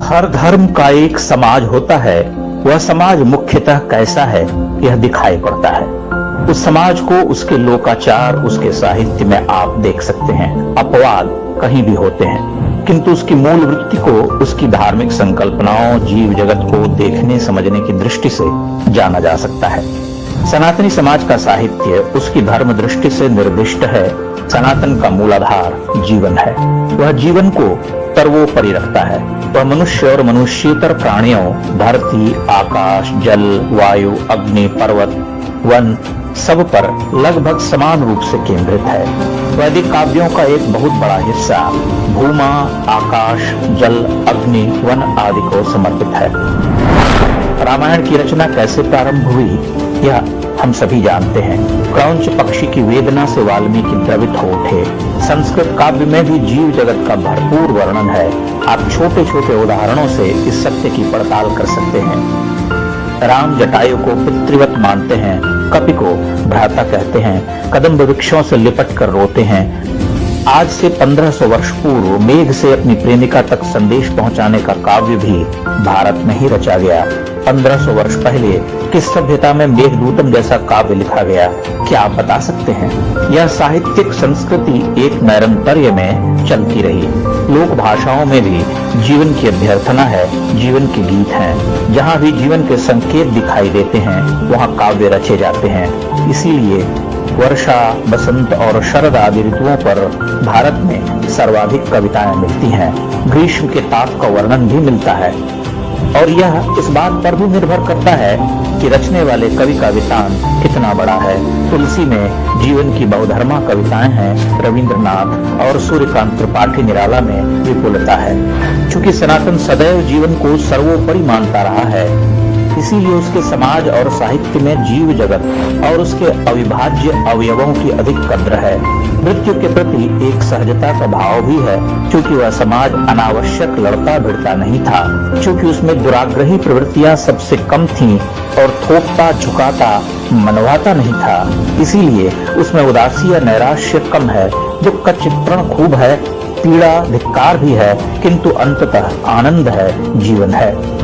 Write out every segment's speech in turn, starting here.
हर धर्म का एक समाज होता है। वह समाज मुख्यतः कैसा है यह दिखाई पड़ता है। उस समाज को उसके लोकाचार, उसके साहित्य में आप देख सकते हैं। अपवाद कहीं भी होते हैं, किंतु उसकी मूल वृत्ति को उसकी धार्मिक संकल्पनाओं, जीव जगत को देखने समझने की दृष्टि से जाना जा सकता है। सनातनी समाज का साहित्य उसकी धर्म दृष्टि से निर्दिष्ट है। सनातन का मूलाधार जीवन है। वह जीवन को सर्वोपरि रखता है। वह मनुष्य और मनुष्येतर प्राणियों, धरती, आकाश, जल, वायु, अग्नि, पर्वत, वन सब पर लगभग समान रूप से केंद्रित है। वैदिक काव्यों का एक बहुत बड़ा हिस्सा भूमा, आकाश, जल, अग्नि, वन आदि को समर्पित है। रामायण की रचना कैसे प्रारंभ हुई यह हम सभी जानते हैं। क्रौंच पक्षी की वेदना से वाल्मीकि द्रवित हो उठे। संस्कृत काव्य में भी जीव जगत का भरपूर वर्णन है। आप छोटे छोटे उदाहरणों से इस सत्य की पड़ताल कर सकते हैं। राम जटायु को पितृवत मानते हैं, कपि को भ्राता कहते हैं, कदम्ब वृक्षों से लिपट कर रोते हैं। आज से 1500 वर्ष पूर्व मेघ से अपनी प्रेमिका तक संदेश पहुंचाने का काव्य भी भारत में ही रचा गया। 1500 वर्ष पहले किस सभ्यता में मेघदूतम जैसा काव्य लिखा गया, क्या आप बता सकते हैं? यह साहित्यिक संस्कृति एक नैरंतर्य में चलती रही। लोक भाषाओं में भी जीवन की अभ्यर्थना है, जीवन के गीत हैं। जहाँ भी जीवन के संकेत दिखाई देते हैं वहाँ काव्य रचे जाते हैं। इसीलिए वर्षा, बसंत और शरद आदि ऋतुओं पर भारत में सर्वाधिक कविताएं मिलती हैं। ग्रीष्म के ताप का वर्णन भी मिलता है और यह इस बात पर भी निर्भर करता है कि रचने वाले कवि का वितान कितना बड़ा है। तुलसी में जीवन की बहुधर्मा कविताएं हैं। रविंद्रनाथ और सूर्यकांत त्रिपाठी निराला में विपुलता है। चूंकि सनातन सदैव जीवन को सर्वोपरि मानता रहा है, इसीलिए उसके समाज और साहित्य में जीव जगत और उसके अविभाज्य अवयवों की अधिक कद्र है। मृत्यु के प्रति एक सहजता का भाव भी है, क्योंकि वह समाज अनावश्यक लड़ता भिड़ता नहीं था, क्योंकि उसमें दुराग्रही प्रवृत्तियां सबसे कम थीं और थोपता झुकाता मनवाता नहीं था। इसीलिए उसमें उदासी या नैराश्य कम है। दुख का चित्रण खूब है, पीड़ा धिक्कार भी है, किंतु अंततः आनंद है, जीवन है।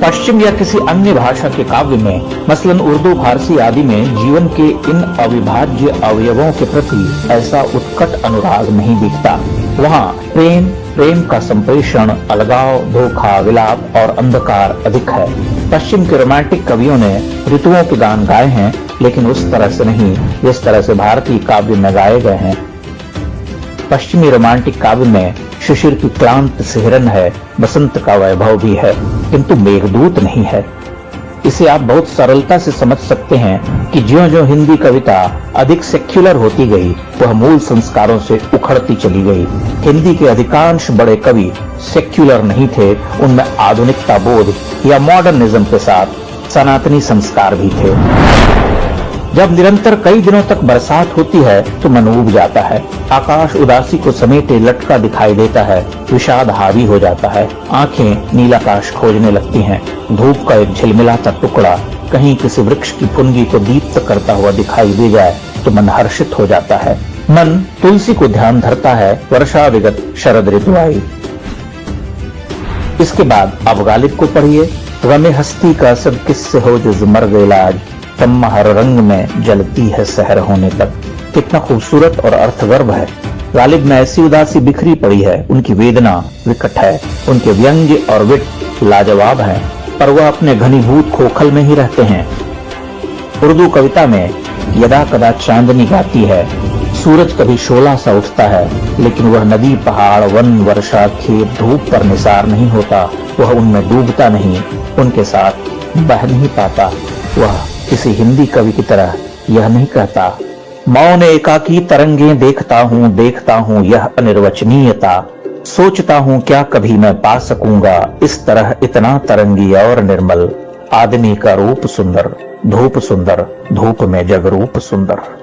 पश्चिम या किसी अन्य भाषा के काव्य में, मसलन उर्दू, फारसी आदि में जीवन के इन अविभाज्य अवयवों के प्रति ऐसा उत्कट अनुराग नहीं दिखता। वहाँ प्रेम का संप्रेषण, अलगाव, धोखा, विलाप और अंधकार अधिक है। पश्चिम के रोमांटिक कवियों ने ऋतुओं के गान गाए हैं, लेकिन उस तरह से नहीं जिस तरह से भारतीय काव्य में गाए गए हैं। पश्चिमी रोमांटिक काव्य में शिशिर की क्लांत सिहरन है, बसंत का वैभव भी है, किंतु मेघदूत नहीं है। इसे आप बहुत सरलता से समझ सकते हैं कि ज्यों-ज्यों हिंदी कविता अधिक सेक्युलर होती गई, वह मूल संस्कारों से उखड़ती चली गई। हिंदी के अधिकांश बड़े कवि सेक्युलर नहीं थे, उनमें आधुनिकता बोध या मॉडर्निज्म के साथ सनातनी संस्कार भी थे। जब निरंतर कई दिनों तक बरसात होती है तो मन ऊब जाता है। आकाश उदासी को समेटे लटका दिखाई देता है, विषाद हावी हो जाता है। आंखें नीलाकाश खोजने लगती हैं। धूप का एक झिलमिलाता टुकड़ा कहीं किसी वृक्ष की फुनगी को दीप्त करता हुआ दिखाई दे जाए तो मन हर्षित हो जाता है। मन तुलसी को ध्यान धरता है। वर्षा विगत शरद ऋतु आई। इसके बाद अब गालिब को पढ़िए। गमे हस्ती का सब किससे हो जो मर गए आज, तम्मा हर रंग में जलती है सहर होने तक। कितना खूबसूरत और अर्थगर्भ है। गालिब में ऐसी उदासी बिखरी पड़ी है, उनकी वेदना विकट है, उनके व्यंग्य और विट लाजवाब हैं, पर वह अपने घनीभूत खोखल में ही रहते हैं। उर्दू कविता में यदा कदा चांदनी गाती है, सूरज कभी शोला सा उठता है, लेकिन वह नदी, पहाड़, वन, वर्षा, खेत, धूप पर निसार नहीं होता। वह उनमें डूबता नहीं, उनके साथ बह नहीं पाता। वह किसी हिंदी कवि की तरह यह नहीं कहता, मौन एकाकी तरंगे देखता हूँ यह अनिर्वचनीयता। सोचता हूँ क्या कभी मैं पा सकूंगा इस तरह इतना तरंगी और निर्मल। आदमी का रूप सुंदर, धूप में जग रूप सुंदर।